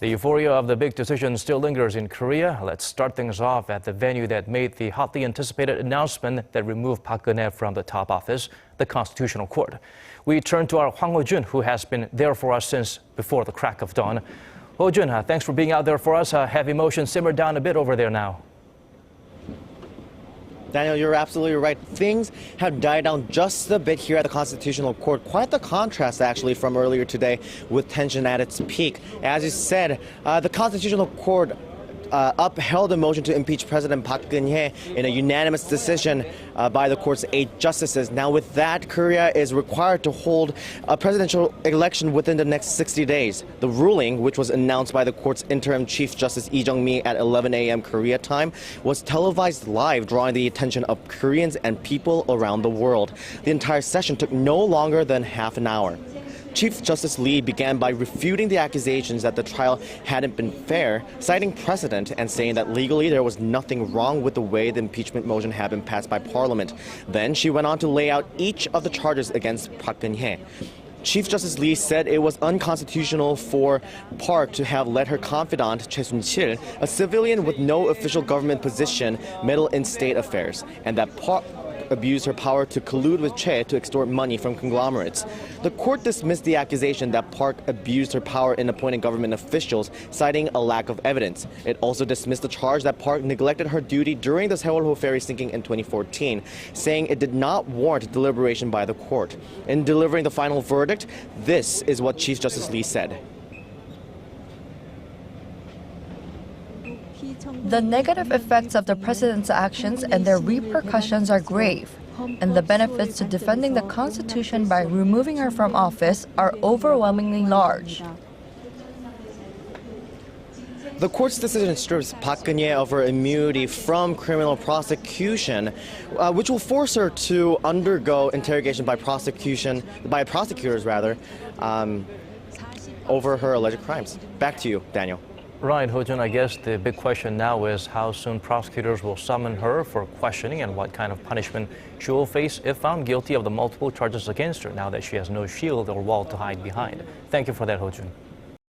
The euphoria of the big decision still lingers in Korea. Let's start things off at the venue that made the hotly anticipated announcement that removed Park Geun-hye from the top office, the Constitutional Court. We turn to our Hwang Ho-jun, who has been there for us since before the crack of dawn. Ho-jun, thanks for being out there for us. Have emotions simmered down a bit over there now? Daniel, you're absolutely right. Things have died down just a bit here at the Constitutional Court. Quite the contrast, actually, from earlier today with tension at its peak. As you said, the Constitutional Court upheld a motion to impeach President Park Geun-hye in a unanimous decision by the court's 8 justices. Now, with that, Korea is required to hold a presidential election within the next 60 days. The ruling, which was announced by the court's interim Chief Justice Lee Jung-mi at 11 a.m. Korea time, was televised live, drawing the attention of Koreans and people around the world. The entire session took no longer than half an hour. Chief Justice Lee began by refuting the accusations that the trial hadn't been fair, citing precedent and saying that legally there was nothing wrong with the way the impeachment motion had been passed by Parliament. Then she went on to lay out each of the charges against Park Geun-hye. Chief Justice Lee said it was unconstitutional for Park to have let her confidant, Choi Soon-sil, a civilian with no official government position, meddle in state affairs, and that Park abused her power to collude with Choi to extort money from conglomerates. The court dismissed the accusation that Park abused her power in appointing government officials, citing a lack of evidence. It also dismissed the charge that Park neglected her duty during the Sewol-ho ferry sinking in 2014, saying it did not warrant deliberation by the court. In delivering the final verdict, this is what Chief Justice Lee said. The negative effects of the president's actions and their repercussions are grave, and the benefits to defending the Constitution by removing her from office are overwhelmingly large. The court's decision strips Park Geun-hye of her immunity from criminal prosecution, which will force her to undergo interrogation by prosecutors over her alleged crimes. Back to you, Daniel. Right, Ho-jun, I guess the big question now is how soon prosecutors will summon her for questioning and what kind of punishment she will face if found guilty of the multiple charges against her now that she has no shield or wall to hide behind. Thank you for that, Ho-jun.